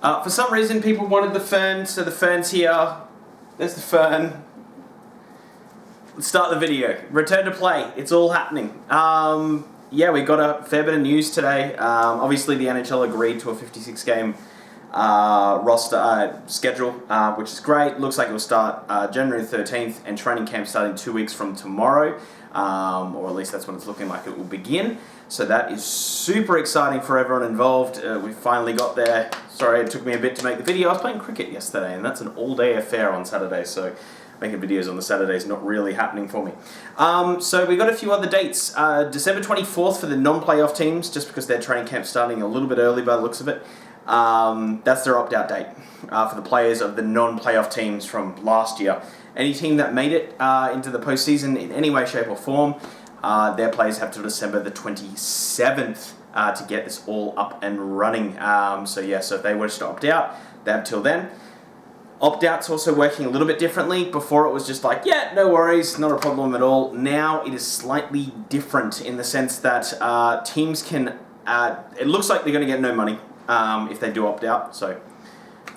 For some reason, people wanted the fern, so the fern's here. There's the fern. Let's start the video. Return to play. It's all happening. Yeah, we got a fair bit of news today. Obviously, the NHL agreed to a 56-game roster schedule, which is great. Looks like it will start January 13th, and training camp starting 2 weeks from tomorrow, or at least that's when it's looking like it will begin. So that is super exciting for everyone involved. We finally got there. Sorry, it took me a bit to make the video. I was playing cricket yesterday, and that's an all-day affair on Saturday, so making videos on the Saturday is not really happening for me. So we got a few other dates. December 24th for the non-playoff teams, just because their training camp's starting a little bit early by the looks of it. That's their opt-out date for the players of the non-playoff teams from last year. Any team that made it into the postseason in any way, shape or form, their players have till December the 27th to get this all up and running. So if they wish to opt out, they have till then. Opt-out's also working a little bit differently. Before it was just like, yeah, no worries, not a problem at all. Now it is slightly different in the sense that teams can, it looks like they're going to get no money if they do opt out, so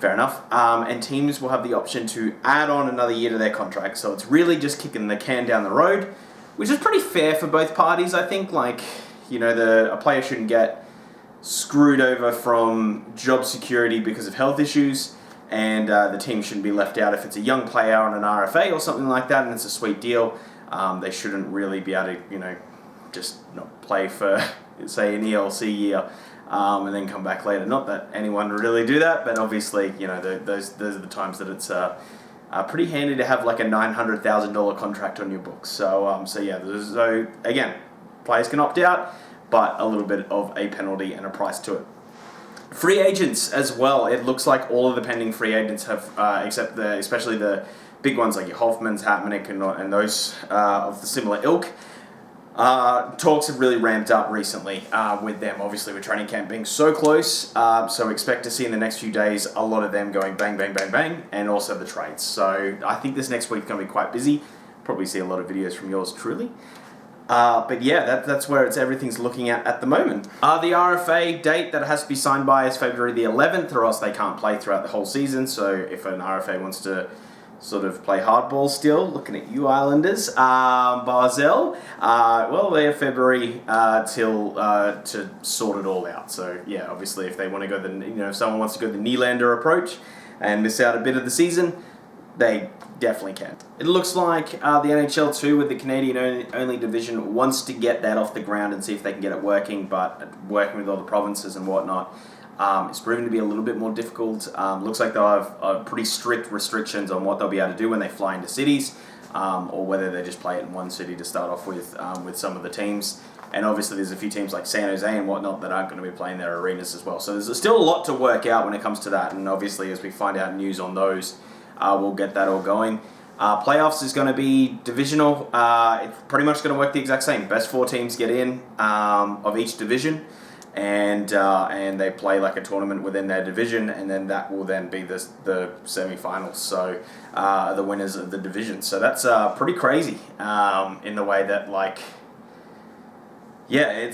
fair enough. And teams will have the option to add on another year to their contract. So it's really just kicking the can down the road, which is pretty fair for both parties, I think. Like, you know, a player shouldn't get screwed over from job security because of health issues, and the team shouldn't be left out if it's a young player on an RFA or something like that, and it's a sweet deal. They shouldn't really be able to, you know, just not play for, say, an ELC year and then come back later. Not that anyone would really do that, but obviously, you know, those are the times that it's pretty handy to have like a $900,000 contract on your books. So again, players can opt out, but a little bit of a penalty and a price to it. Free agents as well. It looks like all of the pending free agents have, except especially the big ones like your Hoffmans, Hatmanek, and those of the similar ilk. Talks have really ramped up recently with them, obviously with training camp being so close, so expect to see in the next few days a lot of them going bang, bang, bang, bang, and also the trades. So I think this next week's going to be quite busy. Probably see a lot of videos from yours truly. But yeah, that's where everything's looking at the moment. The RFA date that it has to be signed by is February the 11th, or else they can't play throughout the whole season. So if an RFA wants to sort of play hardball still, looking at you Islanders, Barzell, well, they have February till to sort it all out. So yeah, obviously if they want to go if someone wants to go the Nylander approach and miss out a bit of the season, they definitely can. It looks like the NHL 2 with the Canadian-only division wants to get that off the ground and see if they can get it working, but working with all the provinces and whatnot, it's proven to be a little bit more difficult. Looks like they'll have pretty strict restrictions on what they'll be able to do when they fly into cities, or whether they just play it in one city to start off with some of the teams. And obviously there's a few teams like San Jose and whatnot that aren't going to be playing their arenas as well. So there's still a lot to work out when it comes to that, and obviously as we find out news on those, we'll get that all going. Playoffs is going to be divisional. It's pretty much going to work the exact same. Best 4 teams get in of each division, and they play like a tournament within their division, and then that will then be the semi-finals. So the winners of the division. So that's pretty crazy in the way that, like, yeah,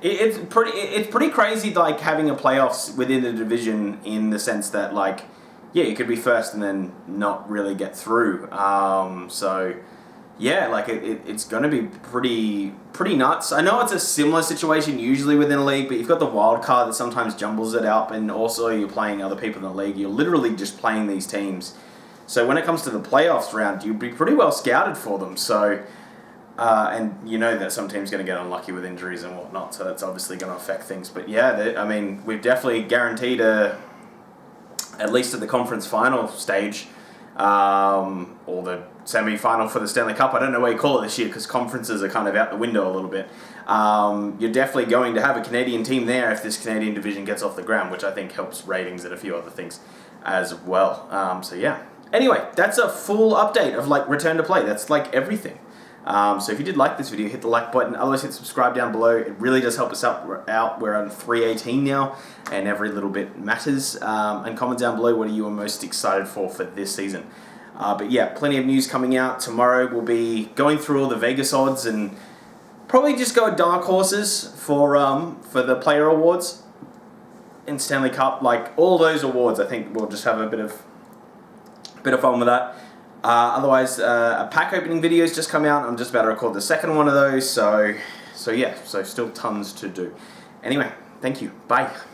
it's pretty crazy, like having a playoffs within the division, in the sense that, like, yeah, you could be first and then not really get through. So, yeah, like it's going to be pretty nuts. I know it's a similar situation usually within a league, but you've got the wild card that sometimes jumbles it up, and also you're playing other people in the league. You're literally just playing these teams. So when it comes to the playoffs round, you'll be pretty well scouted for them. So, and you know that some teams going to get unlucky with injuries and whatnot, so that's obviously going to affect things. But yeah, I mean, we've definitely guaranteed at least at the conference final stage, or the semi-final for the Stanley Cup. I don't know what you call it this year, because conferences are kind of out the window a little bit. You're definitely going to have a Canadian team there if this Canadian division gets off the ground, which I think helps ratings and a few other things as well. So yeah. Anyway, that's a full update of, like, return to play. That's like everything. So if you did like this video, hit the like button. Otherwise, hit subscribe down below. It really does help us out. We're on 318 now, and every little bit matters. And comment down below, what are you most excited for this season? But yeah, plenty of news coming out. Tomorrow we'll be going through all the Vegas odds and probably just go dark horses for the player awards. in Stanley Cup, like all those awards. I think we'll just have a bit of fun with that. Otherwise, a pack opening video has just come out. I'm just about to record the second one of those. So yeah, so still tons to do. Anyway, thank you. Bye.